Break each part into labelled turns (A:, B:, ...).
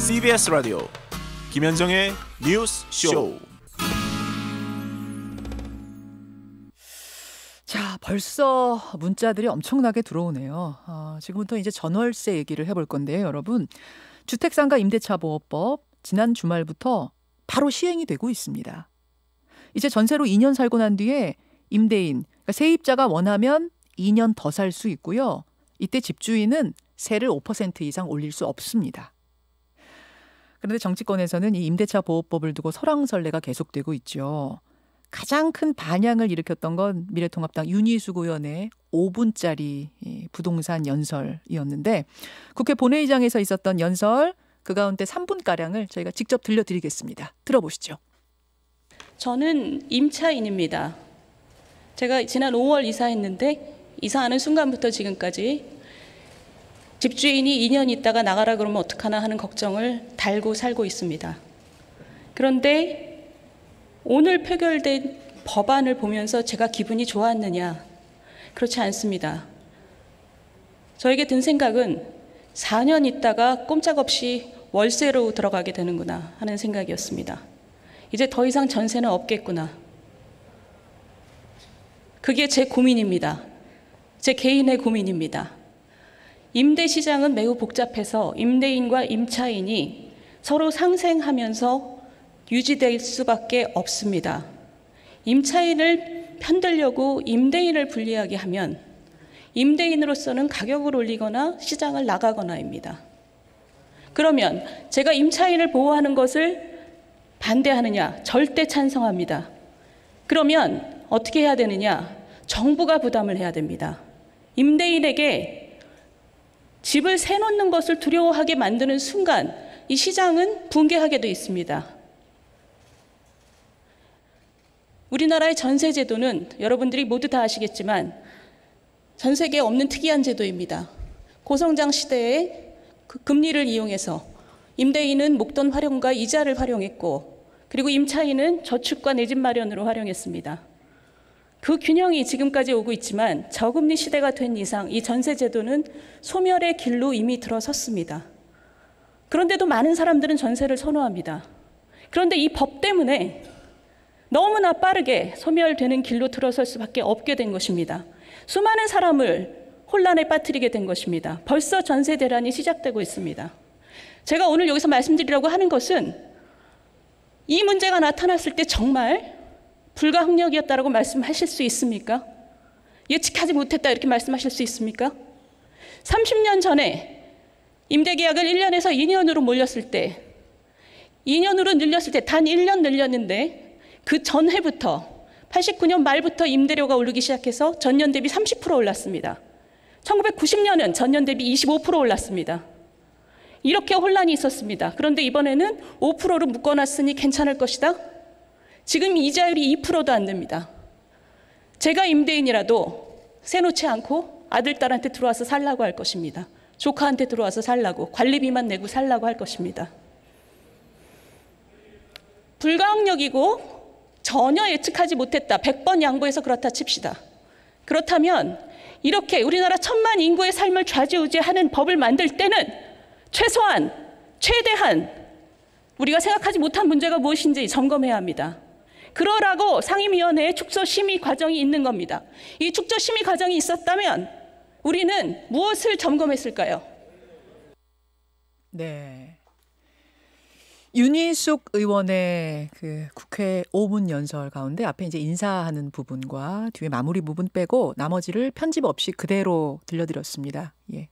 A: CBS 라디오 김현정의 뉴스 쇼.
B: 자, 벌써 문자들이 엄청나게 들어오네요. 지금부터 이제 전월세 얘기를 해볼 건데요, 여러분. 주택상가 임대차 보호법 지난 주말부터 바로 시행이 되고 있습니다. 이제 전세로 2년 살고 난 뒤에 임대인, 그러니까 세입자가 원하면 2년 더 살 수 있고요. 이때 집주인은 세를 5% 이상 올릴 수 없습니다. 그런데 정치권에서는 이 임대차 보호법을 두고 설왕설래가 계속되고 있죠. 가장 큰 반향을 일으켰던 건 미래통합당 윤희숙 의원의 5분짜리 부동산 연설이었는데 국회 본회의장에서 있었던 연설 그 가운데 3분가량을 저희가 직접 들려드리겠습니다. 들어보시죠.
C: 저는 임차인입니다. 제가 지난 5월 이사했는데 이사하는 순간부터 지금까지 집주인이 2년 있다가 나가라 그러면 어떡하나 하는 걱정을 달고 살고 있습니다. 그런데 오늘 표결된 법안을 보면서 제가 기분이 좋았느냐? 그렇지 않습니다. 저에게 든 생각은 4년 있다가 꼼짝없이 월세로 들어가게 되는구나 하는 생각이었습니다. 이제 더 이상 전세는 없겠구나. 그게 제 고민입니다. 제 개인의 고민입니다. 임대 시장은 매우 복잡해서 임대인과 임차인이 서로 상생하면서 유지될 수밖에 없습니다. 임차인을 편들려고 임대인을 불리하게 하면 임대인으로서는 가격을 올리거나 시장을 나가거나입니다. 그러면 제가 임차인을 보호하는 것을 반대하느냐? 절대 찬성합니다. 그러면 어떻게 해야 되느냐? 정부가 부담을 해야 됩니다. 임대인에게 집을 세놓는 것을 두려워하게 만드는 순간 이 시장은 붕괴하게 돼 있습니다. 우리나라의 전세 제도는 여러분들이 모두 다 아시겠지만 전 세계에 없는 특이한 제도입니다. 고성장 시대에 그 금리를 이용해서 임대인은 목돈 활용과 이자를 활용했고 그리고 임차인은 저축과 내 집 마련으로 활용했습니다. 그 균형이 지금까지 오고 있지만 저금리 시대가 된 이상 이 전세 제도는 소멸의 길로 이미 들어섰습니다. 그런데도 많은 사람들은 전세를 선호합니다. 그런데 이 법 때문에 너무나 빠르게 소멸되는 길로 들어설 수밖에 없게 된 것입니다. 수많은 사람을 혼란에 빠뜨리게 된 것입니다. 벌써 전세 대란이 시작되고 있습니다. 제가 오늘 여기서 말씀드리려고 하는 것은 이 문제가 나타났을 때 정말 불가항력이었다라고 말씀하실 수 있습니까? 예측하지 못했다 이렇게 말씀하실 수 있습니까? 30년 전에 임대계약을 1년에서 2년으로 몰렸을 때 2년으로 늘렸을 때 단 1년 늘렸는데 그 전해부터 89년 말부터 임대료가 오르기 시작해서 전년 대비 30% 올랐습니다. 1990년은 전년 대비 25% 올랐습니다. 이렇게 혼란이 있었습니다. 그런데 이번에는 5%로 묶어놨으니 괜찮을 것이다? 지금 이자율이 2%도 안 됩니다. 제가 임대인이라도 세놓지 않고 아들, 딸한테 들어와서 살라고 할 것입니다. 조카한테 들어와서 살라고, 관리비만 내고 살라고 할 것입니다. 불가항력이고 전혀 예측하지 못했다. 100번 양보해서 그렇다 칩시다. 그렇다면 이렇게 우리나라 1000만 인구의 삶을 좌지우지하는 법을 만들 때는 최소한, 최대한 우리가 생각하지 못한 문제가 무엇인지 점검해야 합니다. 그러라고 상임위원회의 축소심의 과정이 있는 겁니다. 이 축소심의 과정이 있었다면 우리는 무엇을 점검했을까요?
B: 네. 윤희숙 의원의 그 국회 5분 연설 가운데 앞에 이제 인사하는 부분과 뒤에 마무리 부분 빼고 나머지를 편집 없이 그대로 들려드렸습니다. 예.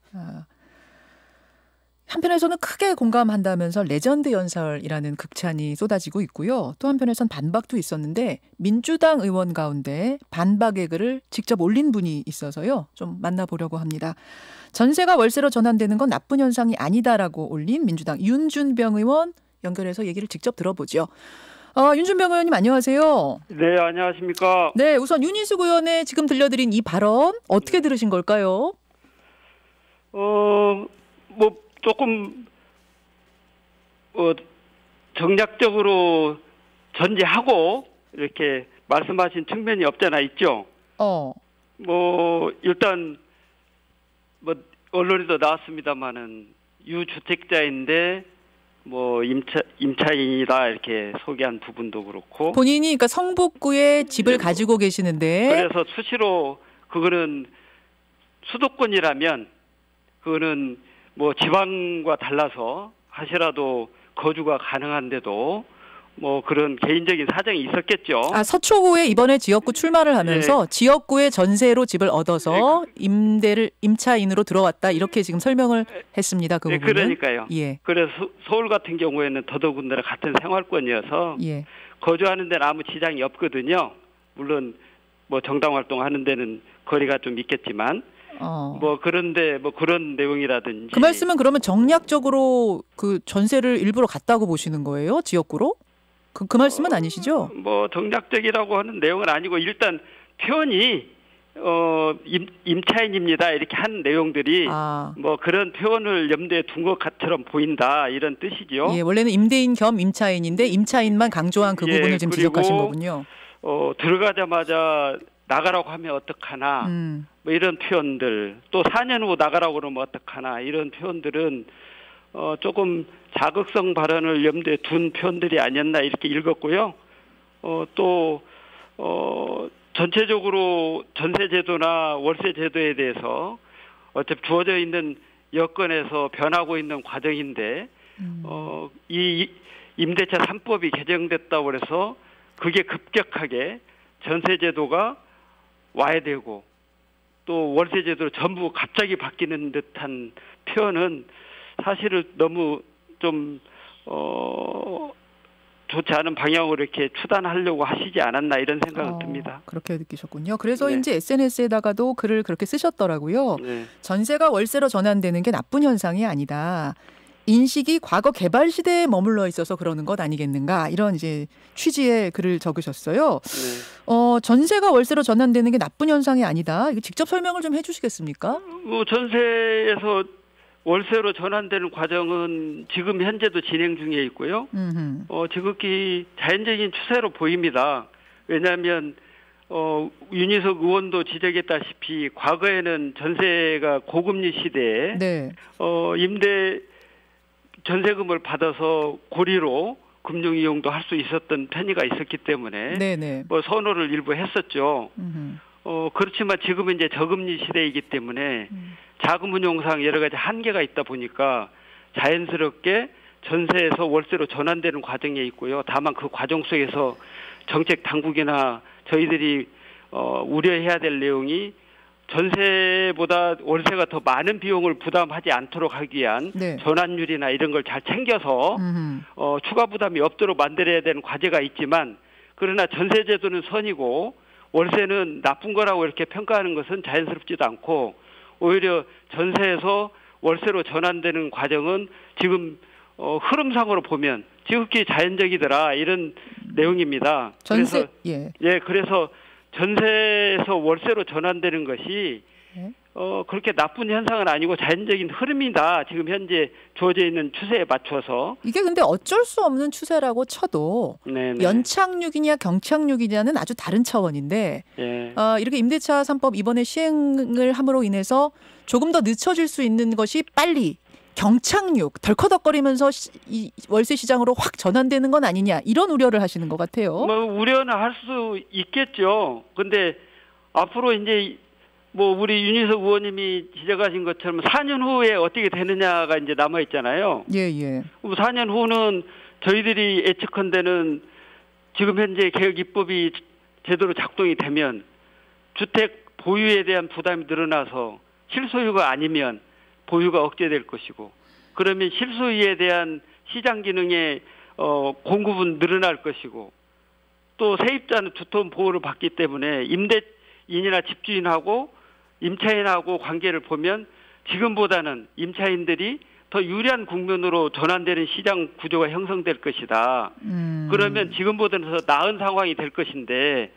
B: 한편에서는 크게 공감한다면서 레전드 연설이라는 극찬이 쏟아지고 있고요. 또 한편에선 반박도 있었는데 민주당 의원 가운데 반박의 글을 직접 올린 분이 있어서요. 좀 만나보려고 합니다. 전세가 월세로 전환되는 건 나쁜 현상이 아니다라고 올린 민주당 윤준병 의원 연결해서 얘기를 직접 들어보죠. 윤준병 의원님 안녕하세요.
D: 네, 안녕하십니까.
B: 네, 우선 윤희숙 의원의 지금 들려드린 이 발언 어떻게 들으신 걸까요?
D: 뭐 조금 정략적으로 전제하고 이렇게 말씀하신 측면이 없잖아 있죠. 뭐 일단 뭐 언론에도 나왔습니다마는 유주택자인데 뭐 임차인이다 이렇게 소개한 부분도 그렇고
B: 본인이 그러니까 성북구에 집을 가지고 계시는데
D: 그래서 수시로 그거는 수도권이라면 그거는 뭐 지방과 달라서 하시라도 거주가 가능한데도 뭐 그런 개인적인 사정이 있었겠죠.
B: 아, 서초구에 이번에 지역구 출마를 하면서
D: 네.
B: 지역구의 전세로 집을 얻어서 임차인으로 들어왔다 이렇게 지금 설명을 했습니다. 그 부분은.
D: 그러니까요.
B: 예.
D: 그래서 서울 같은 경우에는 더더군다나 같은 생활권이어서
B: 예.
D: 거주하는 데는 아무 지장이 없거든요. 물론 뭐 정당 활동하는 데는 거리가 좀 있겠지만 뭐 그런데 뭐 그런 내용이라든지
B: 그 말씀은 그러면 정략적으로 그 전세를 일부러 갔다고 보시는 거예요? 지역구로? 그 말씀은 아니시죠?
D: 뭐 정략적이라고 하는 내용은 아니고 일단 표현이 임차인입니다 이렇게 한 내용들이 뭐 그런 표현을 염두에 둔 것처럼 보인다 이런 뜻이죠.
B: 예, 원래는 임대인 겸 임차인인데 임차인만 강조한 그 부분을 지금 지적하신 거군요.
D: 들어가자마자 나가라고 하면 어떡하나 뭐 이런 표현들 또 4년 후 나가라고 그러면 어떡하나 이런 표현들은 조금 자극성 발언을 염두에 둔 표현들이 아니었나 이렇게 읽었고요. 또 전체적으로 전세제도나 월세제도에 대해서 어차피 주어져 있는 여건에서 변하고 있는 과정인데 이 임대차 3법이 개정됐다고 해서 그게 급격하게 전세제도가 와야 되고 또 월세제도로 전부 갑자기 바뀌는 듯한 표현은 사실은 너무 좀 좋지 않은 방향으로 이렇게 추단하려고 하시지 않았나 이런 생각이 듭니다.
B: 그렇게 느끼셨군요. 그래서 이제 SNS에다가도 글을 그렇게 쓰셨더라고요. 전세가 월세로 전환되는 게 나쁜 현상이 아니다. 인식이 과거 개발 시대에 머물러 있어서 그러는 것 아니겠는가 이런 이제 취지의 글을 적으셨어요. 전세가 월세로 전환되는 게 나쁜 현상이 아니다. 이거 직접 설명을 좀 해주시겠습니까?
D: 뭐 전세에서 월세로 전환되는 과정은 지금 현재도 진행 중에 있고요. 지극히 자연적인 추세로 보입니다. 왜냐하면 윤희석 의원도 지적했다시피 과거에는 전세가 고금리 시대에 임대 전세금을 받아서 고리로 금융 이용도 할 수 있었던 편의가 있었기 때문에 뭐 선호를 일부 했었죠. 그렇지만 지금은 이제 저금리 시대이기 때문에 자금 운용상 여러 가지 한계가 있다 보니까 자연스럽게 전세에서 월세로 전환되는 과정에 있고요. 다만 그 과정 속에서 정책 당국이나 저희들이 우려해야 될 내용이 전세보다 월세가 더 많은 비용을 부담하지 않도록 하기 위한 전환율이나 이런 걸 잘 챙겨서 추가 부담이 없도록 만들어야 되는 과제가 있지만 그러나 전세제도는 선이고 월세는 나쁜 거라고 이렇게 평가하는 것은 자연스럽지도 않고 오히려 전세에서 월세로 전환되는 과정은 지금 흐름상으로 보면 지극히 자연적이더라 이런 내용입니다. 그래서 전세에서 월세로 전환되는 것이 그렇게 나쁜 현상은 아니고 자연적인 흐름이다. 지금 현재 주어져 있는 추세에 맞춰서.
B: 이게 근데 어쩔 수 없는 추세라고 쳐도 연착륙이냐 경착륙이냐는 아주 다른 차원인데 이렇게 임대차 3법 이번에 시행을 함으로 인해서 조금 더 늦춰질 수 있는 것이 빨리 경착륙, 덜커덕거리면서 이 월세 시장으로 확 전환되는 건 아니냐 이런 우려를 하시는 것 같아요.
D: 뭐 우려는 할 수 있겠죠. 근데 앞으로 이제 뭐 우리 윤희석 의원님이 지적하신 것처럼 4년 후에 어떻게 되느냐가 이제 남아 있잖아요. 4년 후는 저희들이 예측한데는 지금 현재 개혁 입법이 제대로 작동이 되면 주택 보유에 대한 부담이 늘어나서 실소유가 아니면 보유가 억제될 것이고 그러면 실소유에 대한 시장 기능의 공급은 늘어날 것이고 또 세입자는 두터운 보호를 받기 때문에 임대인이나 집주인하고 임차인하고 관계를 보면 지금보다는 임차인들이 더 유리한 국면으로 전환되는 시장 구조가 형성될 것이다. 그러면 지금보다는 더 나은 상황이 될 것인데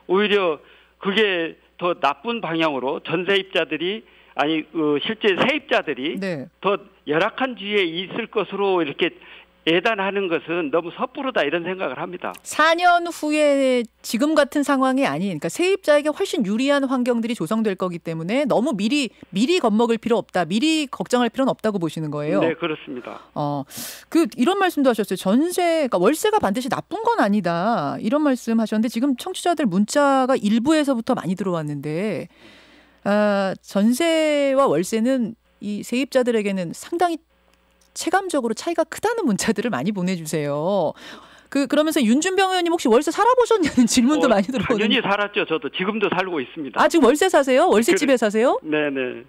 D: 오히려 그게 더 나쁜 방향으로 전세입자들이 실제 세입자들이 더 열악한 주의에 있을 것으로 이렇게 예단하는 것은 너무 섣부르다 이런 생각을 합니다.
B: 4년 후에 지금 같은 상황이 아닌, 그러니까 세입자에게 훨씬 유리한 환경들이 조성될 거기 때문에 너무 미리 겁먹을 필요 없다, 미리 걱정할 필요는 없다고 보시는 거예요.
D: 네, 그렇습니다.
B: 이런 말씀도 하셨어요. 그러니까 월세가 반드시 나쁜 건 아니다, 이런 말씀하셨는데 지금 청취자들 문자가 일부에서부터 많이 들어왔는데 전세와 월세는 이 세입자들에게는 상당히 체감적으로 차이가 크다는 문자들을 많이 보내주세요. 그러면서 윤준병 의원님 혹시 월세 살아보셨냐는 질문도 많이 들어오는데.
D: 당연히 살았죠. 저도 지금도 살고 있습니다.
B: 아, 지금 월세 사세요? 월세집에 사세요?
D: 네네.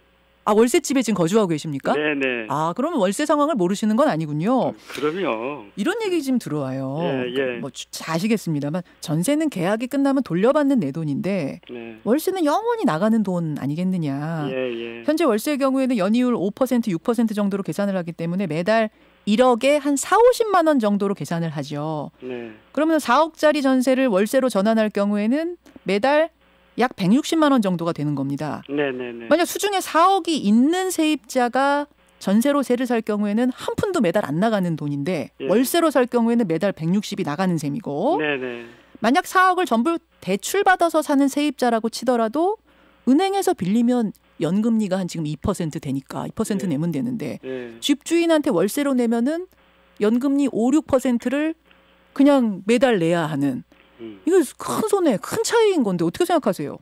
B: 아, 월세집에 지금 거주하고 계십니까?
D: 네네.
B: 아, 그러면 월세 상황을 모르시는 건 아니군요.
D: 그럼요.
B: 이런 얘기 지금 들어와요.
D: 예.
B: 뭐 아시겠습니다만 전세는 계약이 끝나면 돌려받는 내 돈인데
D: 네.
B: 월세는 영원히 나가는 돈 아니겠느냐.
D: 예.
B: 현재 월세의 경우에는 연이율 5%, 6% 정도로 계산을 하기 때문에 매달 1억에 한 4, 50만 원 정도로 계산을 하죠.
D: 네.
B: 그러면 4억짜리 전세를 월세로 전환할 경우에는 매달 약 160만 원 정도가 되는 겁니다.
D: 네네네.
B: 만약 수중에 4억이 있는 세입자가 전세로 세를 살 경우에는 한 푼도 매달 안 나가는 돈인데
D: 예.
B: 월세로 살 경우에는 매달 160이 나가는 셈이고
D: 네네.
B: 만약 4억을 전부 대출받아서 사는 세입자라고 치더라도 은행에서 빌리면 연금리가 한 지금 2% 되니까 2%
D: 예.
B: 내면 되는데
D: 예.
B: 집주인한테 월세로 내면은 연금리 5, 6%를 그냥 매달 내야 하는, 이거 큰 손해, 큰 차이인 건데 어떻게 생각하세요?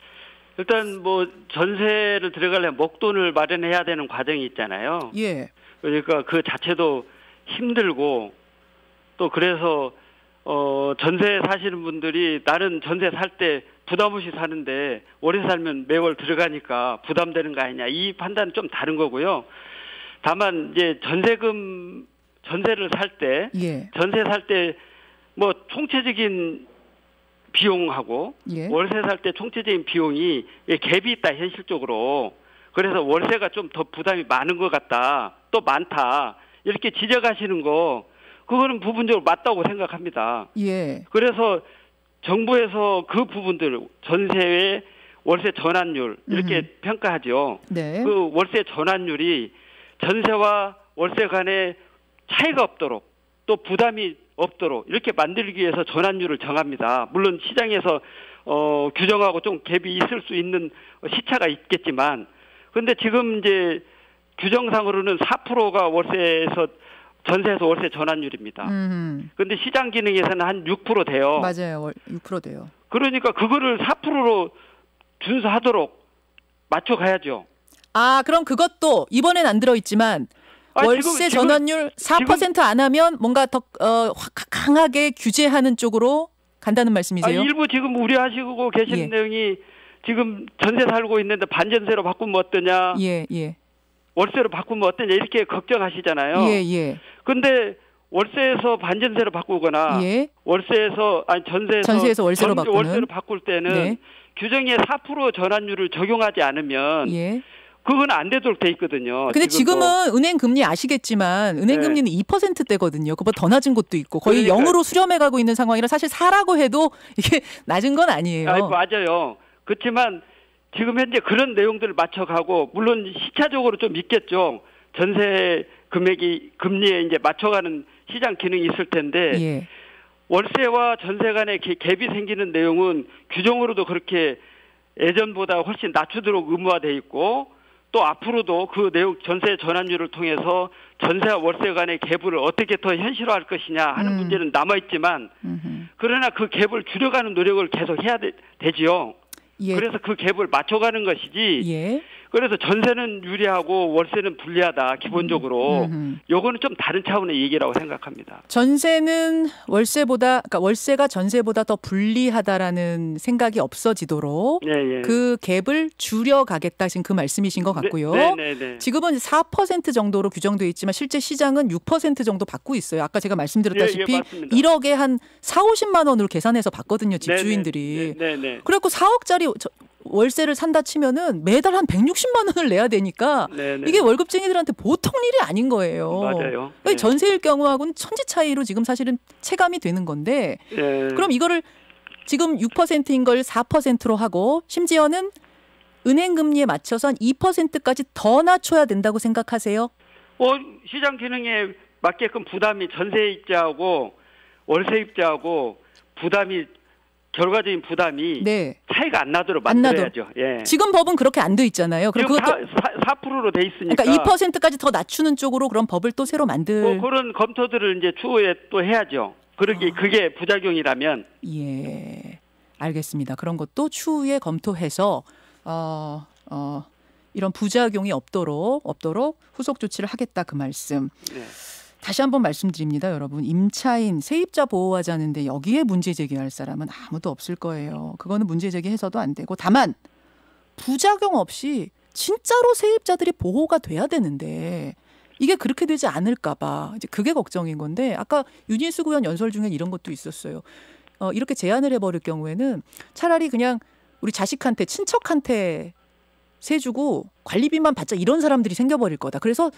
D: 일단 뭐 전세를 들어가려면 목돈을 마련해야 되는 과정이 있잖아요.
B: 예.
D: 그러니까 그 자체도 힘들고 또 그래서 전세 사시는 분들이 나는 전세 살 때 부담 없이 사는데 오래 살면 매월 들어가니까 부담되는 거 아니냐, 이 판단은 좀 다른 거고요. 다만 이제 전세를 살 때
B: 예.
D: 전세 살 때 뭐 총체적인 비용하고
B: 예.
D: 월세 살 때 총체적인 비용이 갭이 있다 현실적으로. 그래서 월세가 좀 더 부담이 많은 것 같다, 또 많다, 이렇게 지적하시는 거 그거는 부분적으로 맞다고 생각합니다.
B: 예.
D: 그래서 정부에서 그 부분들 전세의 월세 전환율 이렇게 평가하죠.
B: 네.
D: 그 월세 전환율이 전세와 월세 간에 차이가 없도록 또 부담이 없도록 이렇게 만들기 위해서 전환율을 정합니다. 물론 시장에서 규정하고 좀 갭이 있을 수 있는 시차가 있겠지만, 근데 지금 이제 규정상으로는 4%가 전세에서 월세 전환율입니다. 근데 시장 기능에서는 한 6% 돼요.
B: 맞아요. 6% 돼요.
D: 그러니까 그거를 4%로 준수하도록 맞춰가야죠.
B: 아, 그럼 그것도 이번엔 안 들어있지만 월세 전환율 4% 안 하면 뭔가 더 강하게 규제하는 쪽으로 간다는 말씀이세요?
D: 일부 지금 우려하시고 계시는 내용이 지금 전세 살고 있는데 반전세로 바꾸면 어떠냐,
B: 예.
D: 월세로 바꾸면 어떠냐 이렇게 걱정하시잖아요.
B: 예.
D: 근데 월세에서 반전세로 바꾸거나 전세에서
B: 월세로
D: 바꿀 때는
B: 네.
D: 규정에 4% 전환율을 적용하지 않으면 그건 안 되도록 돼 있거든요.
B: 근데 지금은 은행 금리 아시겠지만 은행 금리는 2%대거든요. 그보다 더 낮은 곳도 있고 거의 0으로 수렴해 가고 있는 상황이라 사실 사라고 해도 이게 낮은 건 아니에요.
D: 맞아요. 그렇지만 지금 현재 그런 내용들을 맞춰가고, 물론 시차적으로 좀 있겠죠. 전세 금리에 이제 맞춰가는 시장 기능이 있을 텐데 월세와 전세 간의 갭이 생기는 내용은 규정으로도 그렇게 예전보다 훨씬 낮추도록 의무화돼 있고, 또 앞으로도 그 내용 전세 전환율을 통해서 전세와 월세 간의 갭을 어떻게 더 현실화할 것이냐 하는 문제는 남아있지만 그러나 그 갭을 줄여가는 노력을 계속 해야 되지요. 그래서 그 갭을 맞춰가는 것이지. 그래서 전세는 유리하고 월세는 불리하다 기본적으로. 요거는 좀 다른 차원의 얘기라고 생각합니다.
B: 전세는 그러니까 월세가 전세보다 더 불리하다라는 생각이 없어지도록 그 갭을 줄여가겠다 지금 그 말씀이신 것 같고요.
D: 네.
B: 지금은 4% 정도로 규정되어 있지만 실제 시장은 6% 정도 받고 있어요. 아까 제가 말씀드렸다시피 1억에 한 4, 50만 원으로 계산해서 받거든요. 집주인들이. 그래갖고 4억짜리 월세를 산다 치면은 매달 한 160만 원을 내야 되니까 이게 월급쟁이들한테 보통 일이 아닌 거예요.
D: 맞아요.
B: 전세일 경우하고는 천지 차이로 지금 사실은 체감이 되는 건데 그럼 이거를 지금 6%인 걸 4%로 하고 심지어는 은행 금리에 맞춰서 한 2%까지 더 낮춰야 된다고 생각하세요?
D: 시장 기능에 맞게끔 부담이 전세입자하고 월세입자하고 부담이 결과적인 부담이
B: 네.
D: 차이가 안 나도록 만들어야죠. 예.
B: 지금 법은 그렇게 안 돼 있잖아요. 그럼
D: 지금
B: 그것도
D: 4%로 돼 있으니까.
B: 그러니까 2%까지 더 낮추는 쪽으로 그런 법을 또 새로 만들.
D: 그런 검토들을 이제 추후에 또 해야죠. 그게 부작용이라면.
B: 예, 알겠습니다. 그런 것도 추후에 검토해서 이런 부작용이 없도록 후속 조치를 하겠다 그 말씀.
D: 네.
B: 다시 한번 말씀드립니다, 여러분. 임차인, 세입자 보호하자는데 여기에 문제 제기할 사람은 아무도 없을 거예요. 그거는 문제 제기해서도 안 되고, 다만 부작용 없이 진짜로 세입자들이 보호가 돼야 되는데 이게 그렇게 되지 않을까 봐 이제 그게 걱정인 건데, 아까 윤희수 의원 연설 중에 이런 것도 있었어요. 이렇게 제한을 해버릴 경우에는 차라리 그냥 우리 자식한테, 친척한테 세 주고 관리비만 받자, 이런 사람들이 생겨버릴 거다. 그래서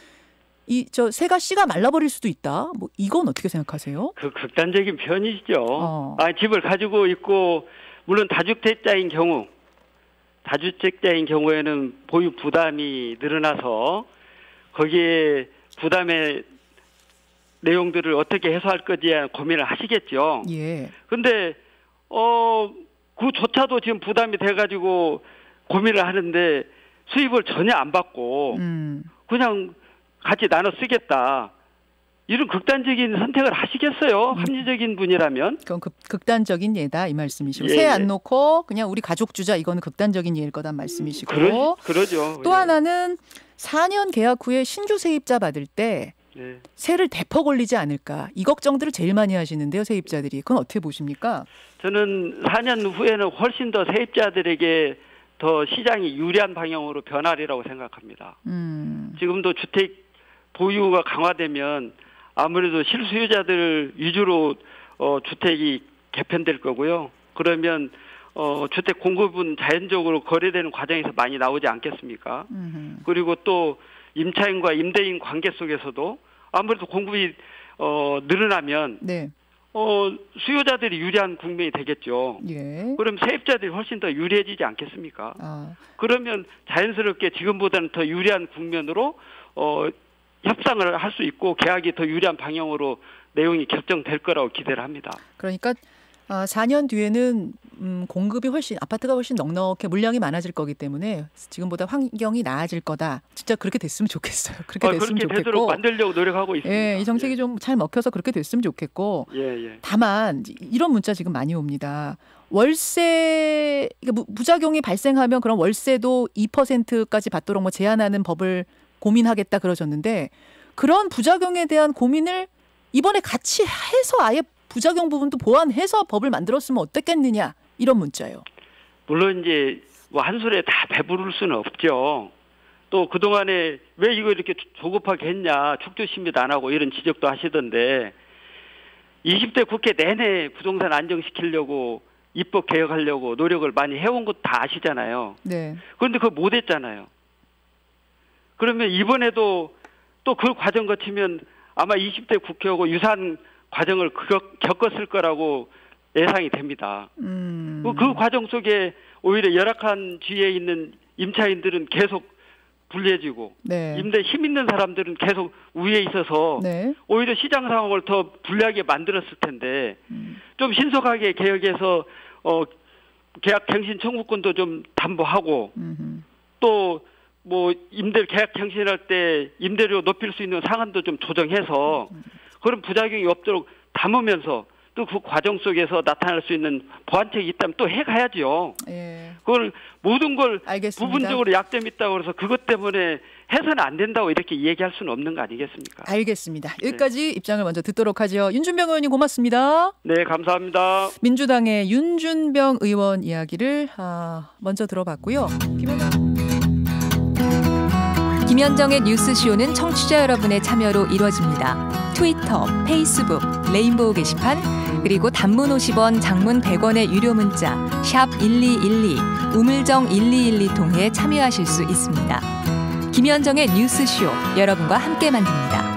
B: 새가 씨가 말라버릴 수도 있다. 뭐 이건 어떻게 생각하세요?
D: 그 극단적인 편이시죠. 집을 가지고 있고, 물론 다주택자인 경우에는 보유 부담이 늘어나서 거기에 부담의 내용들을 어떻게 해소할 것에 대한 고민을 하시겠죠.
B: 예.
D: 근데 그조차도 지금 부담이 돼가지고 고민을 하는데 수입을 전혀 안 받고 그냥 같이 나눠 쓰겠다. 이런 극단적인 선택을 하시겠어요? 합리적인 분이라면.
B: 그건 극단적인 예다 이 말씀이시고,
D: 예.
B: 세 안 놓고 그냥 우리 가족 주자, 이거는 극단적인 예일 거다 말씀이시고.
D: 그러죠.
B: 또 하나는 4년 계약 후에 신규 세입자 받을 때
D: 네.
B: 세를 대퍼 걸리지 않을까, 이 걱정들을 제일 많이 하시는데요, 세입자들이. 그건 어떻게 보십니까?
D: 저는 4년 후에는 훨씬 더 세입자들에게 더 시장이 유리한 방향으로 변하리라고 생각합니다. 지금도 주택 보유가 강화되면 아무래도 실수요자들 위주로 주택이 개편될 거고요. 그러면 주택 공급은 자연적으로 거래되는 과정에서 많이 나오지 않겠습니까? 그리고 또 임차인과 임대인 관계 속에서도 아무래도 공급이 늘어나면
B: 네.
D: 수요자들이 유리한 국면이 되겠죠.
B: 예.
D: 그럼 세입자들이 훨씬 더 유리해지지 않겠습니까? 그러면 자연스럽게 지금보다는 더 유리한 국면으로 협상을 할 수 있고 계약이 더 유리한 방향으로 내용이 결정될 거라고 기대를 합니다.
B: 그러니까 4년 뒤에는 공급이 아파트가 훨씬 넉넉해, 물량이 많아질 거기 때문에 지금보다 환경이 나아질 거다. 진짜 그렇게 됐으면 좋겠어요. 그렇게
D: 되도록 만들려고 노력하고 있습니다.
B: 예, 이 정책이 좀 잘 먹혀서 그렇게 됐으면 좋겠고.
D: 예.
B: 다만 이런 문자 지금 많이 옵니다. 월세 부작용이 발생하면 그럼 월세도 2%까지 받도록 뭐 제한하는 법을 고민하겠다 그러셨는데, 그런 부작용에 대한 고민을 이번에 같이 해서 아예 부작용 부분도 보완해서 법을 만들었으면 어땠겠느냐, 이런 문자예요.
D: 물론 이제 뭐 한 술에 다 배부를 수는 없죠. 또 그동안에 왜 이거 이렇게 조급하게 했냐, 축조심의도 안 하고 이런 지적도 하시던데, 20대 국회 내내 부동산 안정시키려고 입법 개혁하려고 노력을 많이 해온 것도 다 아시잖아요.
B: 네.
D: 그런데 그거 못 했잖아요. 그러면 이번에도 또 그 과정 거치면 아마 20대 국회하고 유사한 과정을 겪었을 거라고 예상이 됩니다. 그 과정 속에 오히려 열악한 지위에 있는 임차인들은 계속 불리해지고,
B: 네.
D: 임대 힘 있는 사람들은 계속 우위에 있어서
B: 네.
D: 오히려 시장 상황을 더 불리하게 만들었을 텐데, 좀 신속하게 개혁해서 계약 갱신 청구권도 좀 담보하고, 또 뭐 계약 갱신할 때 임대료 높일 수 있는 상한도 좀 조정해서 그런 부작용이 없도록 담으면서 또 그 과정 속에서 나타날 수 있는 보완책이 있다면 또 해가야죠.
B: 예.
D: 그걸 모든 걸
B: 알겠습니다.
D: 부분적으로 약점이 있다고 그래서 그것 때문에 해서는 안 된다고 이렇게 얘기할 수는 없는 거 아니겠습니까?
B: 알겠습니다. 여기까지 입장을 먼저 듣도록 하죠. 윤준병 의원님 고맙습니다.
D: 네, 감사합니다.
B: 민주당의 윤준병 의원 이야기를 먼저 들어봤고요.
E: 김현정의 뉴스쇼는 청취자 여러분의 참여로 이루어집니다. 트위터, 페이스북, 레인보우 게시판, 그리고 단문 50원, 장문 100원의 유료 문자 샵 1212, 우물정 1212 통해 참여하실 수 있습니다. 김현정의 뉴스쇼, 여러분과 함께 만듭니다.